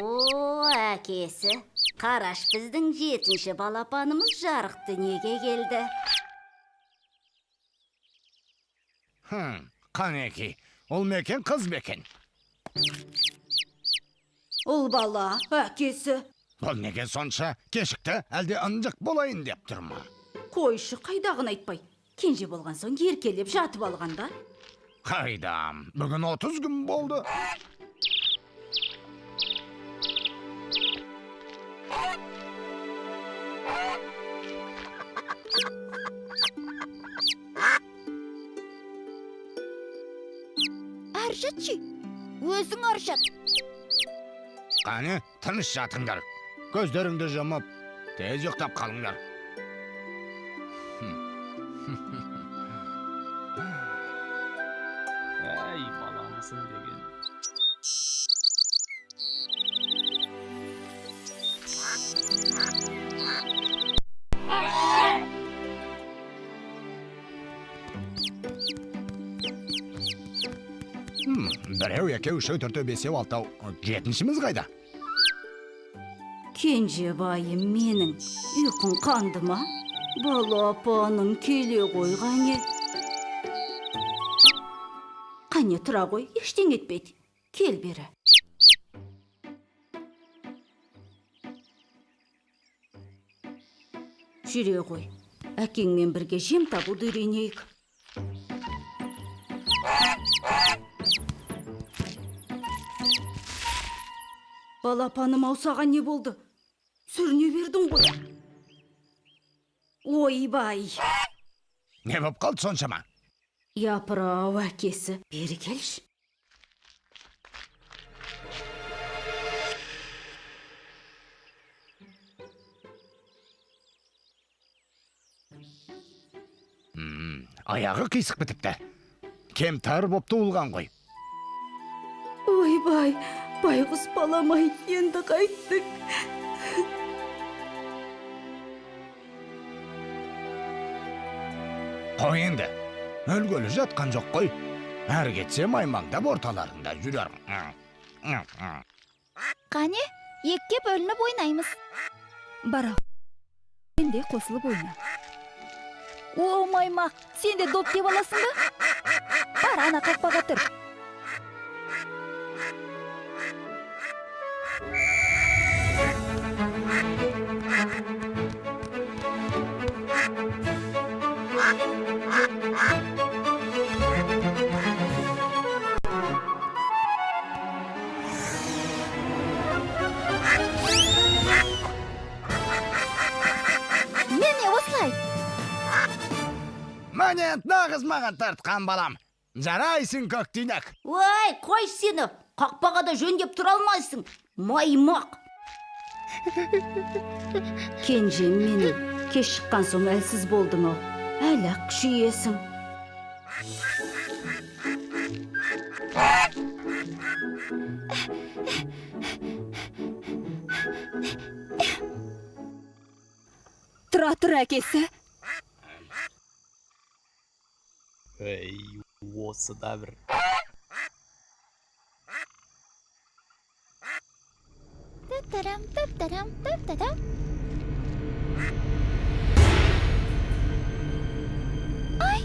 O әкесі, қараш біздің 7-ші балапанымыз жарық дүниеге келді. Қанеки, ол мекен қыз бекен. Ол бала, әкесі. Бұл неге сонша кешікті, әлде ынжық болайын деп тұрма. Қойшы қайдағын айтпай. Кенже болған соң еркелеп жатып алғанда. Қайдам, бүгін 30 күн болды. Аршатшы, өзің аршат. Қане, тыныш жатыңдар. Көздеріңді жұмып, тез ұйықтап қалыңдар. Әй, баламысың деген. Біреу, екеу, үшеу, төртеу, бесеу, алтау. 7-шіміз қайда? Кенже байым менің, ұйқың қанды ма? Балапаным келе қойғане. Қане тұра қой, ештен етпейді. Кел бері. Жүре қой, әкеңмен бірге жем табуды үйренейік. Балапаным аусаған не болды? Сүріне бердің ғой. Ойбай. Не боп қалды соншама? Япырау әкесі, бері келші. Аяғы қисық бітіпті. Кемтар боп туылған ғой. Ойбай, байғұс баламай енді қайттық. Қой енді, өлгөлі жатқан жоқ қой. Әр кетсе маймаңдап орталарында жүрер. Қане, екке бөлініп ойнаймыз. Бара, сен де қосылып ойна. О, маймақ, сен де доп деп аласың ба? Бар, ана қақпаға тұр. Міне осылай. Мәне, нағыз маған тартқан балам. Жарайсың көктүйнек. Ой, қой сені, қақпаға да жөндеп тұра алмайсың. Маймақ. Кенжем менің, кеш шыққан соң әлсіз болдың ау. Әлі күшейесің. Тұра әкесі. Ей, осы да бір. Таптарам, таптарам, таптарам. Ай!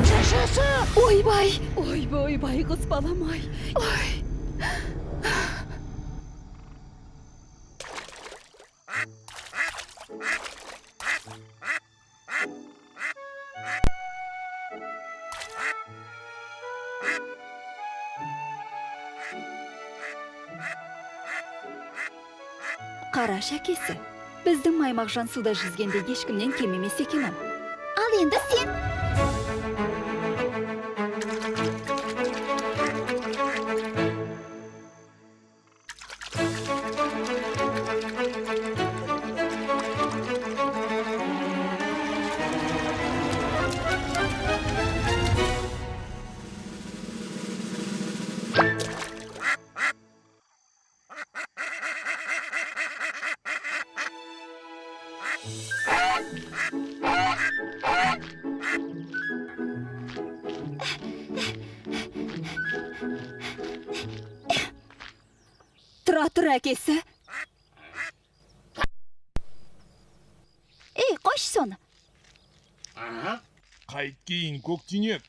Шашасы! Ойбай, ойбай, қыз баламай. Ой. Қараш әкесі, біздің маймақжан суда жүзгенде ешкімнен кем емес екенім. Ал енді сен. Tura tur äkesi. Koş sonu. Kayıt giyin Gökçin'e.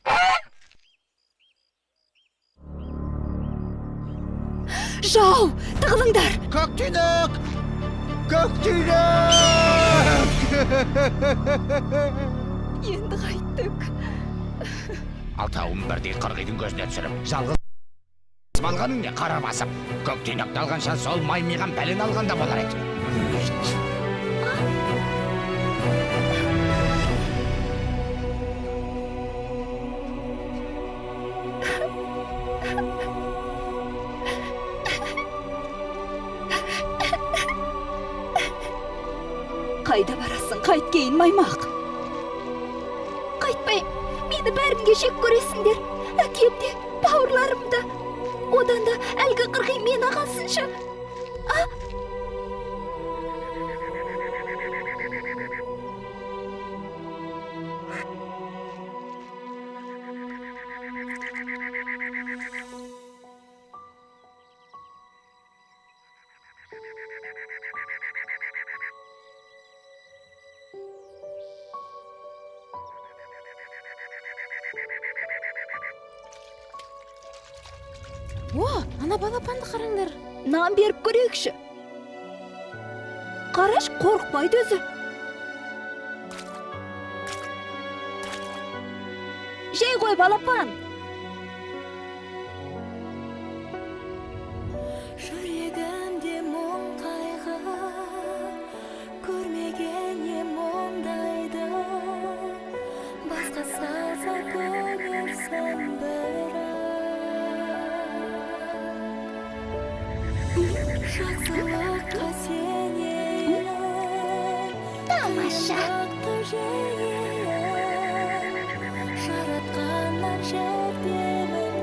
Жау, тығылыңдар. Көктүнөк! Көктүнөк! Енді қайттық. Алтауын бірдей қырғидың көзіне түсіріп, жалғыз балғаның не қара басып, көктүнөкті алғанша сол маймиған бәлен алғанда болар еді. Қайда барасың, қайт кейін маймақ. Қайтпай, мені бәрінге жек көресіңдер. Әкемде, бауырларымда. Одан да әлгі қырғи мен ағасынша. О, ана балапанды қараңдар. Нан беріп көрейікші. Қараш қорықпайды өзі. Жей ғой балапан. Жүрегімде мұң қайғы, көрмеген ем ондайды. Басқа салса көрерсің бірақ. Жақсылыққа сенейін, тамаша жаратқаннан жәрдемін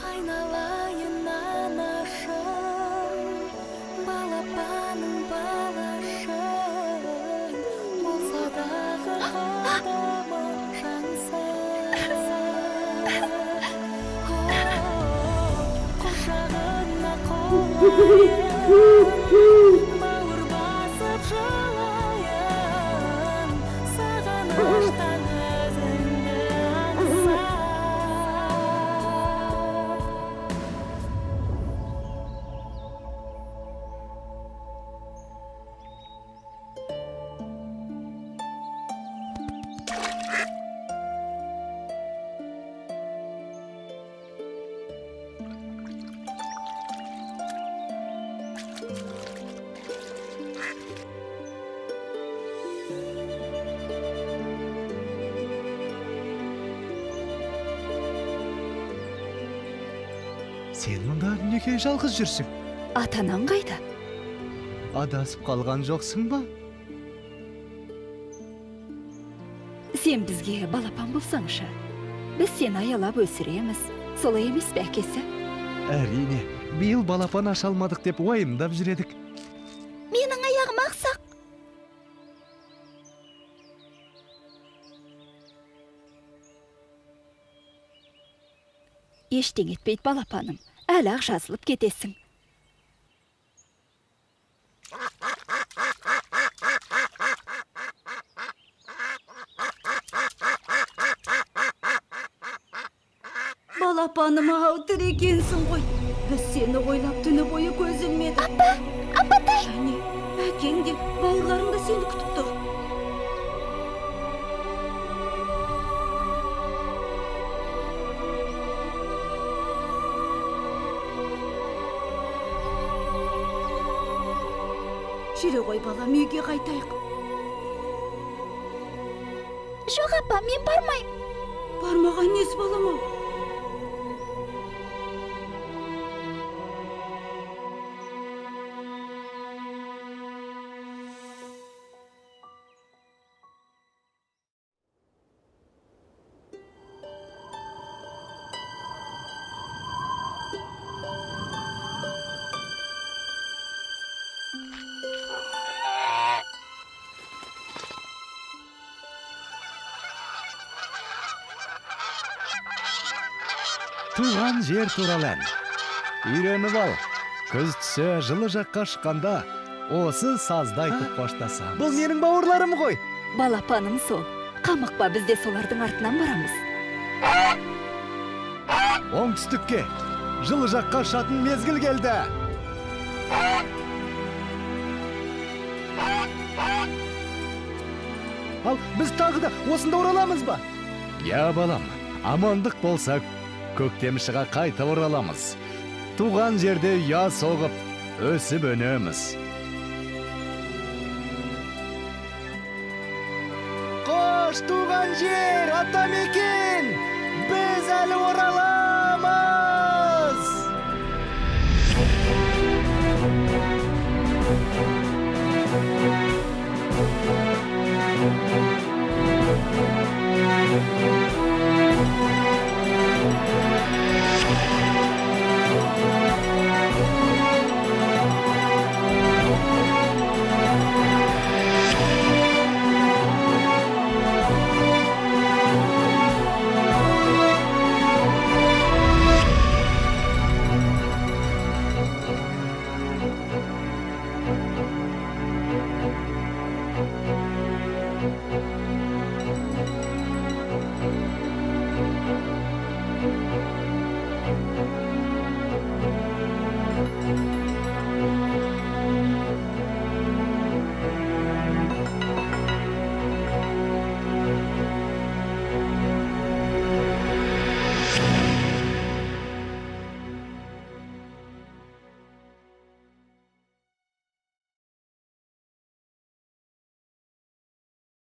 айналайын анашым, балапаның балашым, болса дағы қадамы жансың. Құшағына қолайын, бауыр басып жылайын, сағыныштан өзіңді аңсам. Сен мұнда неге жалғыз жүрсің? Атанаң қайда? Адасып қалған жоқсың ба? Сен бізге балапан болсаңшы. Біз сені аялап өсіреміз. Солай емес пе әкесі? Әрине, биыл балапан аша алмадық деп уайымдап жүредік. Менің аяғым ақсақ. Ештең етпейді балапаным. Әлі-ақ жазылып кетесің. Балапаным ау тірі екенсің ғой. Біз сені ойлап түні бойы көз ілмедік. Апатай! Және әкең де бауырларың да сені күтіп тұр. жүре ғой балам, үйге қайтайық. Жоқ апа, мен бармайм. Бармаған несі балам ау? Туған жер туралы ән. Үйреніп ал. Күз түссе жылы жаққа шыққанда осы сазды айтып баштасамыз. Бұл менің бауырларым ғой. Балапаным сол. Қамықпа, біз де солардың артынан барамыз. Оңтүстікке жылы жаққа ұшатын мезгіл келді. Ал біз тағы да осында ораламыз ба? Я балам, амандық болса көктемшіға қайта ораламыз. Туған жерде я соғып, өсіп өнеміз. Қош туған жер,